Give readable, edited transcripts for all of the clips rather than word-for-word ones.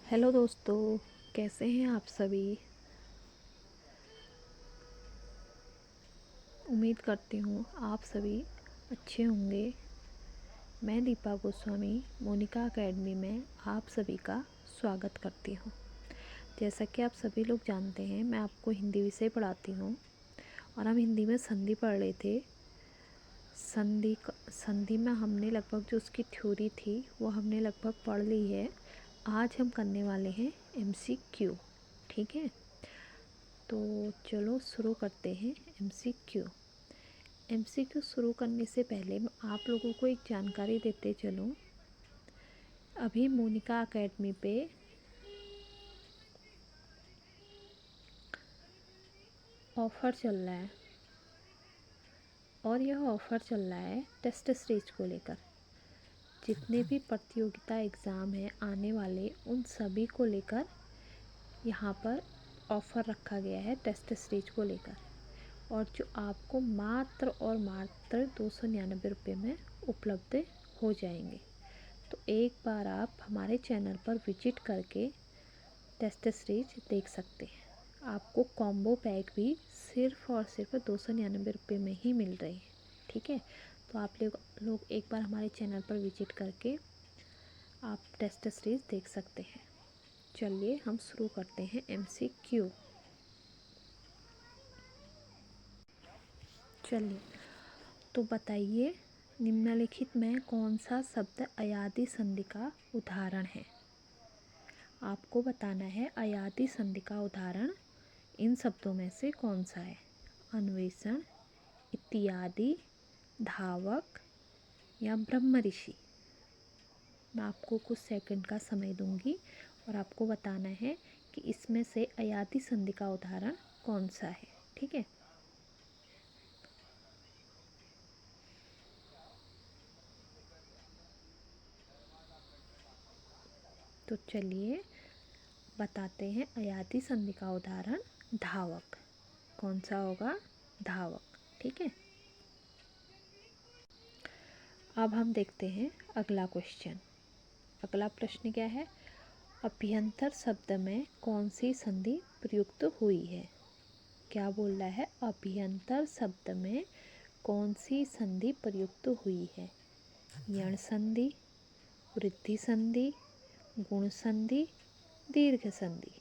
Hello दोस्तों, कैसे हैं आप सभी। उम्मीद करती हूँ आप सभी अच्छे होंगे। मैं दीपा गोस्वामी मोनिका एकेडमी में आप सभी का स्वागत करती हूँ। जैसा कि आप सभी लोग जानते हैं, मैं आपको हिंदी विषय पढ़ाती हूँ और हम हिंदी में संधि पढ़ रहे थे। संधि में हमने लगभग जो उसकी थ्योरी थी वो हमने लगभग पढ़ ली है। आज हम करने वाले हैं MCQ। ठीक है, तो चलो शुरू करते हैं MCQ शुरू करने से पहले मैं आप लोगों को एक जानकारी देते चलूँ। अभी मोनिका एकेडमी पे ऑफ़र चल रहा है और यह ऑफ़र चल रहा है टेस्ट सीरीज को लेकर। जितने भी प्रतियोगिता एग्ज़ाम हैं आने वाले, उन सभी को लेकर यहाँ पर ऑफ़र रखा गया है टेस्ट सीरीज को लेकर, और जो आपको मात्र और मात्र 299 रुपये में उपलब्ध हो जाएंगे। तो एक बार आप हमारे चैनल पर विजिट करके टेस्ट सीरीज देख सकते हैं। आपको कॉम्बो पैक भी सिर्फ़ और सिर्फ 299 रुपये में ही मिल रहे हैं। ठीक है, तो आप लोग एक बार हमारे चैनल पर विजिट करके आप टेस्ट सीरीज देख सकते हैं। चलिए हम शुरू करते हैं MCQ। चलिए, तो बताइए निम्नलिखित में कौन सा शब्द अयादी संधि का उदाहरण है। आपको बताना है अयादी संधि का उदाहरण इन शब्दों में से कौन सा है। अन्वेषण, इत्यादि, धावक या ब्रह्म ऋषि। मैं आपको कुछ सेकंड का समय दूंगी और आपको बताना है कि इसमें से अयादी संधि का उदाहरण कौन सा है। ठीक है, तो चलिए बताते हैं अयादी संधि का उदाहरण धावक। कौन सा होगा? धावक। ठीक है, अब हम देखते हैं अगला क्वेश्चन। अगला प्रश्न क्या है? अभ्यंतर शब्द में कौन सी संधि प्रयुक्त हुई है? क्या बोल रहा है? अभ्यंतर शब्द में कौन सी संधि प्रयुक्त हुई है? यण संधि, वृद्धि संधि, गुण संधि, दीर्घ संधि।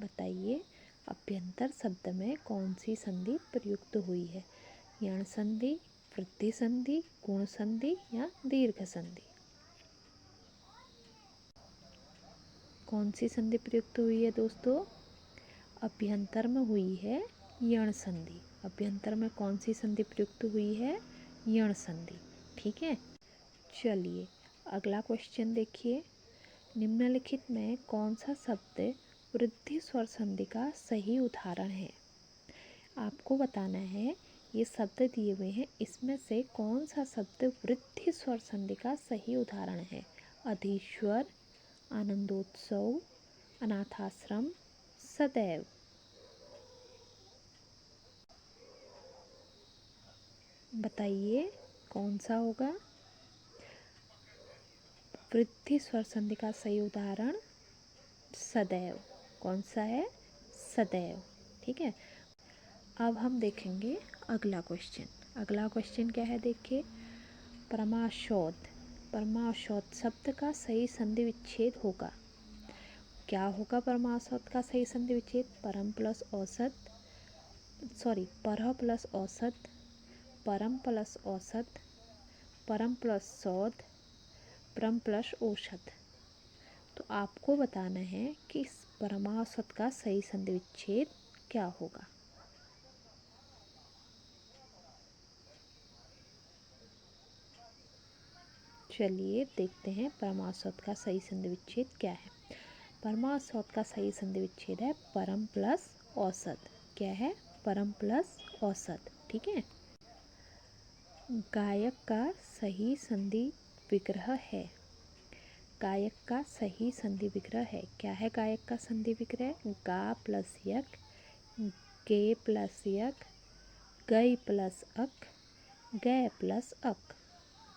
बताइए अभ्यंतर शब्द में कौन सी संधि प्रयुक्त हुई है? यण संधि, वृद्धि संधि, गुण संधि या दीर्घ संधि। कौन सी संधि प्रयुक्त हुई है दोस्तों? अभ्यंतर में हुई है यण संधि। अभ्यंतर में कौन सी संधि प्रयुक्त हुई है? यण संधि। ठीक है, चलिए अगला क्वेश्चन देखिए। निम्नलिखित में कौन सा शब्द वृद्धि स्वर संधि का सही उदाहरण है? आपको बताना है, ये शब्द दिए हुए हैं, इसमें से कौन सा शब्द वृद्धि स्वर संधि का सही उदाहरण है? अधीश्वर, आनंदोत्सव, अनाथाश्रम, सदैव। बताइए कौन सा होगा? वृद्धि स्वर संधि का सही उदाहरण सदैव। कौन सा है? सदैव। ठीक है, अब हम देखेंगे अगला क्वेश्चन। अगला क्वेश्चन क्या है देखिए। परमाशोध। परमाशोध शब्द का सही संधि विच्छेद होगा। क्या होगा परमाशोध का सही संधि विच्छेद? परम प्लस औसत, पर प्लस औसत, परम प्लस औसत, परम प्लस शोध, परम प्लस औसत। तो आपको बताना है कि इस परमाशोध का सही संधि विच्छेद क्या होगा। चलिए देखते हैं परमाशोध का सही संधि विच्छेद क्या है। परमाशोध का सही संधि विच्छेद है परम प्लस औसत। क्या है? परम प्लस औसत। ठीक है, गायक का सही संधि विग्रह है। गायक का सही संधि विग्रह है। क्या है गायक का संधि विग्रह? गा प्लस यक, गे प्लस यक, गई प्लस अक, गै प्लस अक।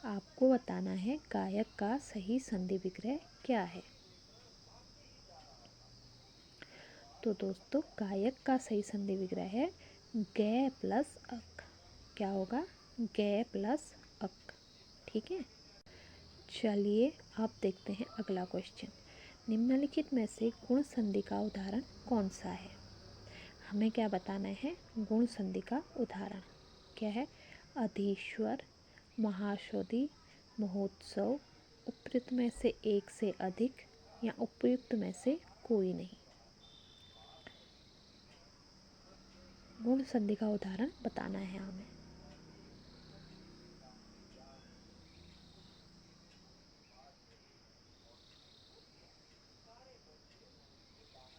आपको बताना है गायक का सही संधि विग्रह क्या है। तो दोस्तों गायक का सही संधि विग्रह है गे प्लस अक। क्या होगा? गे प्लस अक। ठीक है, चलिए अब देखते हैं अगला क्वेश्चन। निम्नलिखित में से गुण संधि का उदाहरण कौन सा है? हमें क्या बताना है? गुण संधि का उदाहरण क्या है? अधीश्वर, महाषोधि, महोत्सव, उपयुक्त में से एक से अधिक या उपयुक्त में से कोई नहीं। गुण संधि का उदाहरण बताना है हमें।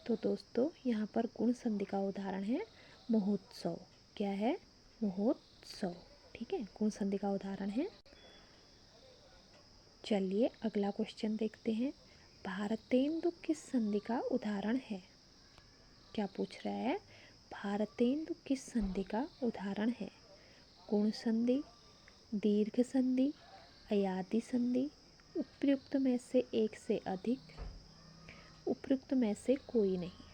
तो दोस्तों यहाँ पर गुण संधि का उदाहरण है महोत्सव। क्या है? महोत्सव। ठीक है, गुण संधि का उदाहरण है। चलिए अगला क्वेश्चन देखते हैं। भारतेंदु किस संधि का उदाहरण है? क्या पूछ रहा है? भारतेंदु किस संधि का उदाहरण है? गुण संधि, दीर्घ संधि, अयादि संधि, उपयुक्त में से एक से अधिक, उपयुक्त में से कोई नहीं।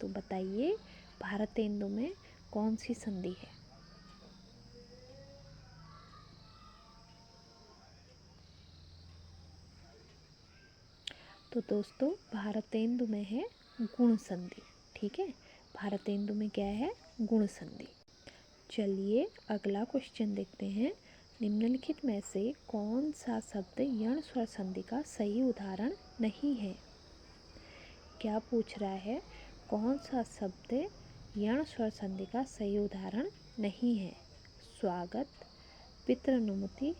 तो बताइए भारतेंदु में कौन सी संधि है? तो दोस्तों भारतेंदु में है गुण संधि। ठीक है, भारतेंदु में क्या है? गुण संधि। चलिए अगला क्वेश्चन देखते हैं। निम्नलिखित में से कौन सा शब्द यण स्वर संधि का सही उदाहरण नहीं है? क्या पूछ रहा है? कौन सा शब्द यण स्वर संधि का सही उदाहरण नहीं है? स्वागत, पितृनुमति,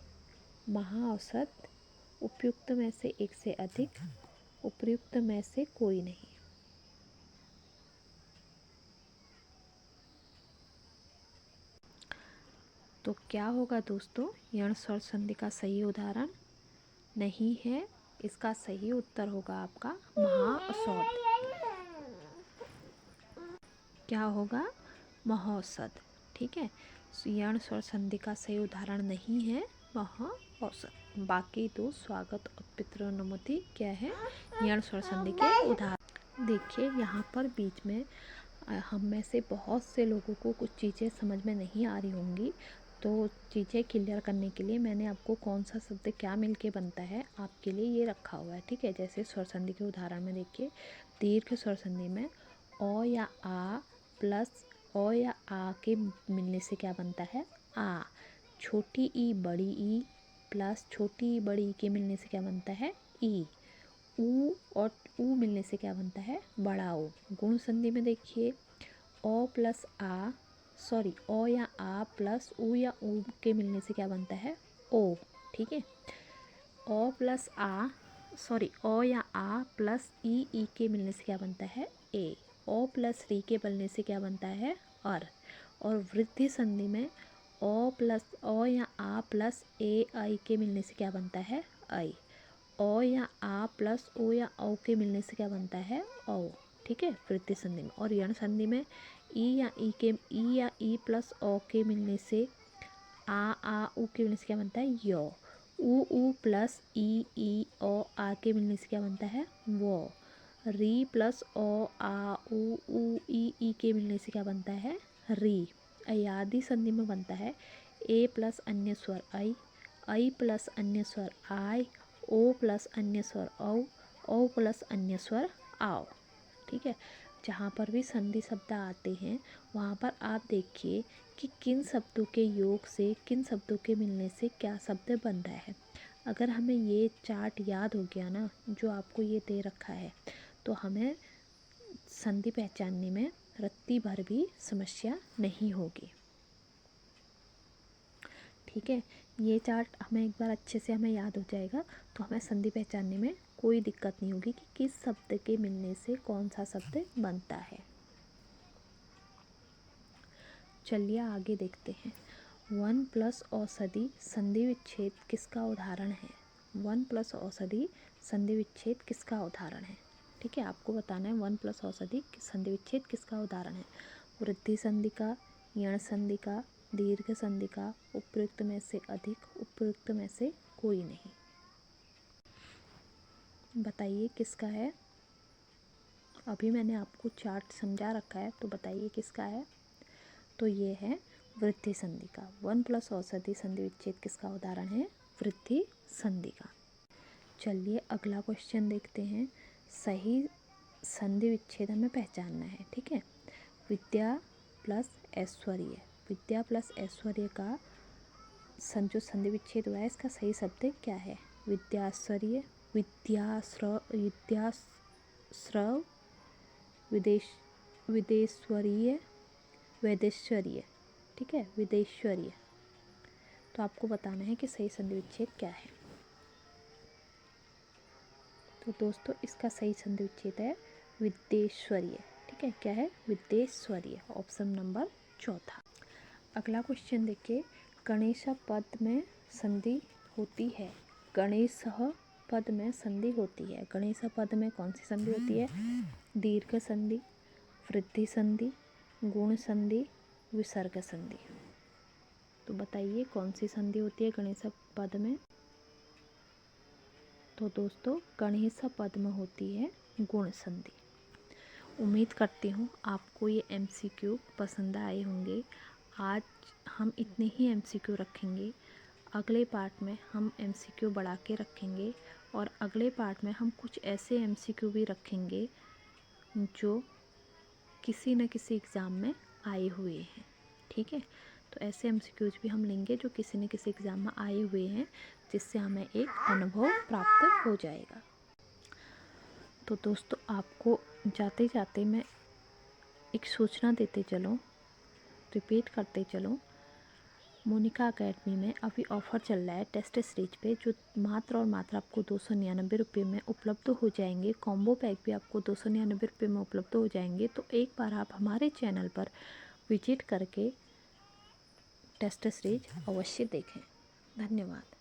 महाऔसत, उपयुक्त में से एक से अधिक, उपयुक्त में से कोई नहीं। तो क्या होगा दोस्तों? यण स्वर संधि का सही उदाहरण नहीं है। इसका सही उत्तर होगा आपका महाऔसत। क्या होगा? महाऔसत। ठीक है, यण स्वर संधि का सही उदाहरण नहीं है महाऔसत। बाकी दो स्वागत और पितृनुमति क्या है? यण स्वर संधि के उदाहरण। देखिए यहाँ पर बीच में हम में से बहुत से लोगों को कुछ चीज़ें समझ में नहीं आ रही होंगी, तो चीज़ें क्लियर करने के लिए मैंने आपको कौन सा शब्द क्या मिलके बनता है आपके लिए ये रखा हुआ है। ठीक है, जैसे स्वर संधि के उदाहरण में देखिए, दीर्घ स्वर संधि में ओ या आ प्लस ओ या आ के मिलने से क्या बनता है? आ। छोटी ई बड़ी ई प्लस छोटी ई बड़ी ई के मिलने से क्या बनता है? ई। ऊ और ऊ मिलने से क्या बनता है? बड़ा ऊ। गुण संधि में देखिए ओ प्लस आ ओ या आ प्लस ऊ या ऊ के मिलने से क्या बनता है? ओ। ठीक है, ओ प्लस आ ओ या आ प्लस ई के मिलने से क्या बनता है? ए। ओ प्लस री के बनने से क्या बनता है? अर। और वृद्धि संधि में ओ प्लस ओ या आ प्लस ए आई के मिलने से क्या बनता है? आई। ओ या आ प्लस ओ या औ के मिलने से क्या बनता है? औ। ठीक है, वृद्धि संधि में। और यण संधि में ई या ई प्लस ओ के मिलने से आ ऊ के मिलने से क्या बनता है? यो। ऊ प्लस ई ओ आ के मिलने से क्या बनता है? वो। री प्लस ओ आ ऊ ई के मिलने से क्या बनता है? री। अयादि संधि में बनता है ए प्लस अन्य स्वर आई प्लस अन्य स्वर आय, ओ प्लस अन्य स्वर औ प्लस अन्य स्वर आओ। ठीक है, जहाँ पर भी संधि शब्द आते हैं वहाँ पर आप देखिए कि किन शब्दों के योग से, किन शब्दों के मिलने से क्या शब्द बन रहा है। अगर हमें ये चार्ट याद हो गया ना, जो आपको ये दे रखा है, तो हमें संधि पहचानने में रत्ती भर भी समस्या नहीं होगी। ठीक है, ये चार्ट हमें एक बार अच्छे से हमें याद हो जाएगा तो हमें संधि पहचानने में कोई दिक्कत नहीं होगी कि किस शब्द के मिलने से कौन सा शब्द बनता है। चलिए आगे देखते हैं। वन प्लस औषधि संधि विच्छेद किसका उदाहरण है? वन प्लस औषधि संधि विच्छेद किसका उदाहरण है? ठीक है, आपको बताना है वन प्लस औषधि संधि विच्छेद किसका उदाहरण है। वृद्धि संधि का, यण संधि का, दीर्घ संधि का उपयुक्त में से अधिक, उपयुक्त में से कोई नहीं। बताइए किसका है। अभी मैंने आपको चार्ट समझा रखा है, तो बताइए किसका है। तो ये है वृद्धि संधि का। 1 प्लस औषधि संधि विच्छेद किसका उदाहरण है, वृद्धि संधि का। चलिए अगला क्वेश्चन देखते हैं। सही संधि विच्छेद हमें पहचानना है, ठीक है। विद्या प्लस ऐश्वर्य, विद्या प्लस ऐश्वर्य का जो संधि विच्छेद हुआ है, इसका सही शब्द क्या है। विद्याश्वर्य, विद्याश्रव, विदेश्वरीय, वेदेश्वरीय, ठीक है, विदेश्वरीय। तो आपको बताना है कि सही संधि विच्छेद क्या है। तो दोस्तों इसका सही संधि विच्छेद है विदेश्वरीय, ठीक है। क्या है, विदेश्वरीय, ऑप्शन नंबर चौथा। अगला क्वेश्चन देखिए। गणेश पद में संधि होती है, गणेश पद में संधि होती है। गणेश पद में कौन सी संधि होती है, दीर्घ संधि, वृद्धि संधि, गुण संधि, विसर्ग संधि। तो बताइए कौन सी संधि होती है गणेश पद में। तो दोस्तों गणेश पद में होती है गुण संधि। उम्मीद करती हूँ आपको ये MCQ पसंद आए होंगे। आज हम इतने ही MCQ रखेंगे। अगले पार्ट में हम MCQ बढ़ा के रखेंगे और अगले पार्ट में हम कुछ ऐसे MCQ भी रखेंगे जो किसी न किसी एग्ज़ाम में आए हुए हैं, ठीक है। तो ऐसे MCQs भी हम लेंगे जो किसी न किसी एग्ज़ाम में आए हुए हैं, जिससे हमें एक अनुभव प्राप्त हो जाएगा। तो दोस्तों आपको जाते जाते मैं एक सूचना देते चलूँ, रिपीट करते चलूँ। मोनिका अकेडमी में अभी ऑफ़र चल रहा है टेस्ट सीरीज पे, जो मात्र और मात्र आपको 299 रुपये में उपलब्ध हो जाएंगे। कॉम्बो पैक भी आपको 299 रुपये में उपलब्ध हो जाएंगे। तो एक बार आप हमारे चैनल पर विजिट करके टेस्ट सीरीज अवश्य देखें। धन्यवाद।